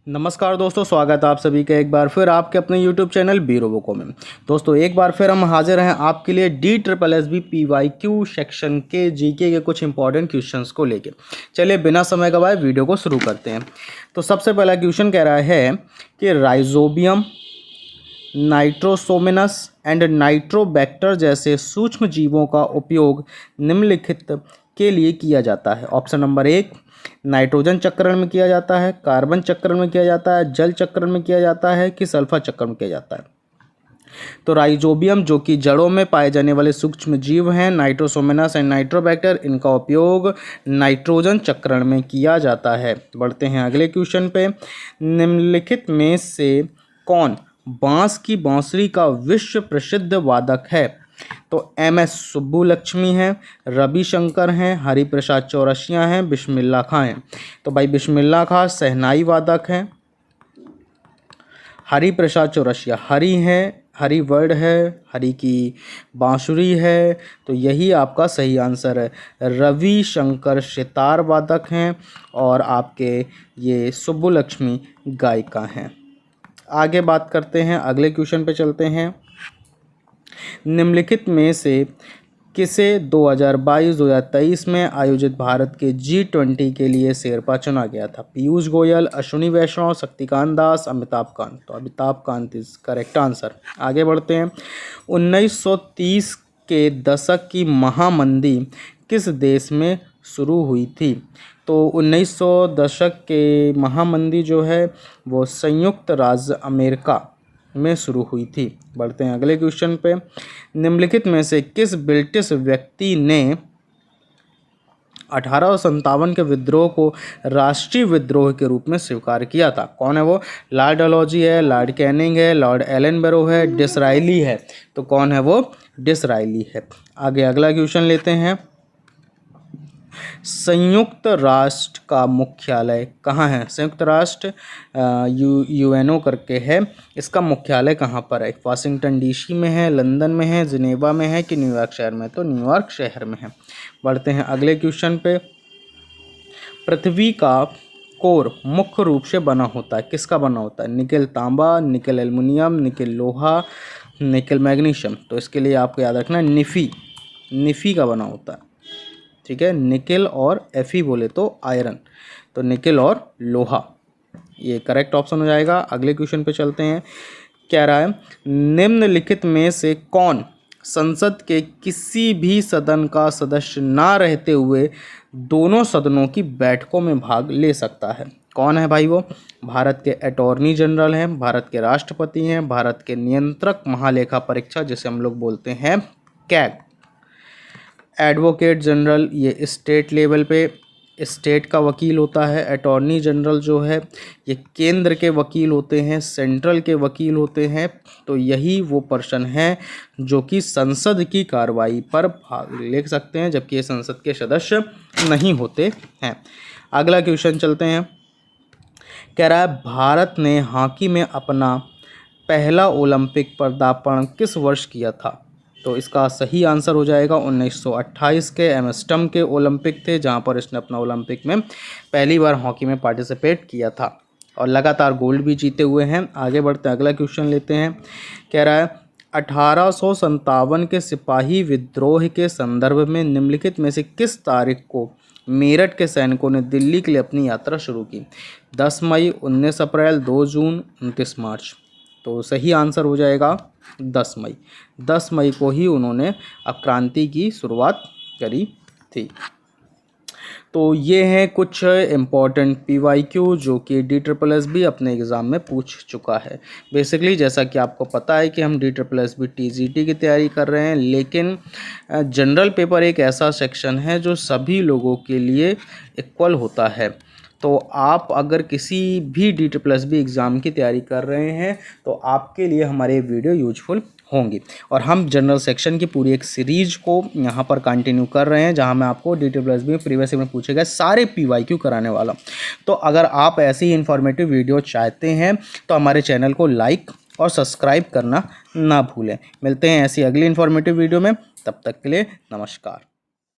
नमस्कार दोस्तों, स्वागत है आप सभी का एक बार फिर आपके अपने YouTube चैनल बी रोबोको में। दोस्तों एक बार फिर हम हाजिर हैं आपके लिए DSSB PYQ सेक्शन के जीके के कुछ इंपॉर्टेंट क्वेश्चंस को लेके। चलिए बिना समय गवाए वीडियो को शुरू करते हैं। तो सबसे पहला क्वेश्चन कह रहा है कि राइजोबियम, नाइट्रोसोमिनस एंड नाइट्रोबैक्टर जैसे सूक्ष्म जीवों का उपयोग निम्नलिखित के लिए किया जाता है। ऑप्शन नंबर 1 नाइट्रोजन चक्रण में किया जाता है, कार्बन चक्रण में किया जाता है, जल चक्रण में किया जाता है कि सल्फर चक्रण में किया जाता है। तो राइजोबियम जो कि जड़ों में पाए जाने वाले सूक्ष्म जीव हैं, नाइट्रोसोमिनस एंड नाइट्रोबैक्टर, इनका उपयोग नाइट्रोजन चक्रण में किया जाता है। बढ़ते हैं अगले क्वेश्चन पे। निम्नलिखित में से कौन बांस की बांसुरी का विश्व प्रसिद्ध वादक है? तो MS सुब्बुलक्ष्मी हैं, रविशंकर हैं, हरिप्रसाद चौरसिया हैं, बिस्मिल्लाह खां हैं। तो भाई बिस्मिल्लाह खां शहनाई वादक हैं, हरिप्रसाद चौरसिया हरि हैं, हरि वर्ड है, हरि की बांसुरी है, तो यही आपका सही आंसर है। रविशंकर सितार वादक हैं और आपके ये सुब्बुलक्ष्मी गायिका हैं। आगे बात करते हैं, अगले क्वेश्चन पे चलते हैं। निम्नलिखित में से किसे 2022-2023 में आयोजित भारत के G20 के लिए शेरपा चुना गया था? पीयूष गोयल, अश्विनी वैष्णव, शक्तिकांत दास, अमिताभ कांत। तो Amitabh Kant is correct answer. आगे बढ़ते हैं। 1930 के दशक की महामंदी किस देश में शुरू हुई थी? तो 1900 दशक के महामंदी जो है वो संयुक्त राज्य अमेरिका में शुरू हुई थी। बढ़ते हैं अगले क्वेश्चन पे। निम्नलिखित में से किस ब्रिटिश व्यक्ति ने 1857 के विद्रोह को राष्ट्रीय विद्रोह के रूप में स्वीकार किया था? कौन है वो? लॉर्ड डलहौजी है, लॉर्ड कैनिंग है, लॉर्ड एलनबरो है, डिसरायली है। तो कौन है वो? डिसरायली है। आगे अगला क्वेश्चन लेते हैं। संयुक्त राष्ट्र का मुख्यालय कहाँ है? संयुक्त राष्ट्र UNO करके है, इसका मुख्यालय कहाँ पर है? वाशिंगटन DC में है, लंदन में है, जिनेवा में है कि न्यूयॉर्क शहर में? तो न्यूयॉर्क शहर में है। बढ़ते हैं अगले क्वेश्चन पे। पृथ्वी का कोर मुख्य रूप से बना होता है, किसका बना होता है? निकेल तांबा, निकेल एल्युमिनियम, निकेल लोहा, निकेल मैग्नीशियम। तो इसके लिए आपको याद रखना निफ़ी का बना होता है, ठीक है। निकेल और Fe बोले तो आयरन, तो निकेल और लोहा ये करेक्ट ऑप्शन हो जाएगा। अगले क्वेश्चन पे चलते हैं। क्या रहा है? निम्नलिखित में से कौन संसद के किसी भी सदन का सदस्य ना रहते हुए दोनों सदनों की बैठकों में भाग ले सकता है? कौन है भाई वो? भारत के अटॉर्नी जनरल हैं, भारत के राष्ट्रपति हैं, भारत के नियंत्रक महालेखा परीक्षक जिसे हम लोग बोलते हैं कैग, एडवोकेट जनरल ये स्टेट लेवल पे स्टेट का वकील होता है, अटॉर्नी जनरल जो है ये केंद्र के वकील होते हैं, सेंट्रल के वकील होते हैं। तो यही वो पर्सन है जो कि संसद की कार्रवाई पर भाग ले सकते हैं, जबकि ये संसद के सदस्य नहीं होते हैं। अगला क्वेश्चन चलते हैं। कह रहा है भारत ने हॉकी में अपना पहला ओलंपिक पदार्पण किस वर्ष किया था? तो इसका सही आंसर हो जाएगा 1928 के एम्स्टर्डम के ओलंपिक थे, जहां पर इसने अपना ओलंपिक में पहली बार हॉकी में पार्टिसिपेट किया था और लगातार गोल्ड भी जीते हुए हैं। आगे बढ़ते हैं, अगला क्वेश्चन लेते हैं। कह रहा है 1857 के सिपाही विद्रोह के संदर्भ में निम्नलिखित में से किस तारीख को मेरठ के सैनिकों ने दिल्ली के लिए अपनी यात्रा शुरू की? 10 मई, 19 अप्रैल, 2 जून, 29 मार्च। तो सही आंसर हो जाएगा 10 मई। 10 मई को ही उन्होंने क्रांति की शुरुआत करी थी। तो ये हैं कुछ इम्पॉर्टेंट PYQ जो कि DSSB अपने एग्ज़ाम में पूछ चुका है। बेसिकली जैसा कि आपको पता है कि हम DSSB TGT की तैयारी कर रहे हैं, लेकिन जनरल पेपर एक ऐसा सेक्शन है जो सभी लोगों के लिए इक्वल होता है। तो आप अगर किसी भी DSSB एग्ज़ाम की तैयारी कर रहे हैं तो आपके लिए हमारे वीडियो यूजफुल होंगी। और हम जनरल सेक्शन की पूरी एक सीरीज को यहाँ पर कंटिन्यू कर रहे हैं, जहाँ मैं आपको DSSB में प्रीवियस में पूछे गए सारे PYQ कराने वाला। तो अगर आप ऐसी ही इन्फॉर्मेटिव वीडियो चाहते हैं तो हमारे चैनल को लाइक और सब्सक्राइब करना ना भूलें। मिलते हैं ऐसी अगली इन्फॉर्मेटिव वीडियो में, तब तक के लिए नमस्कार।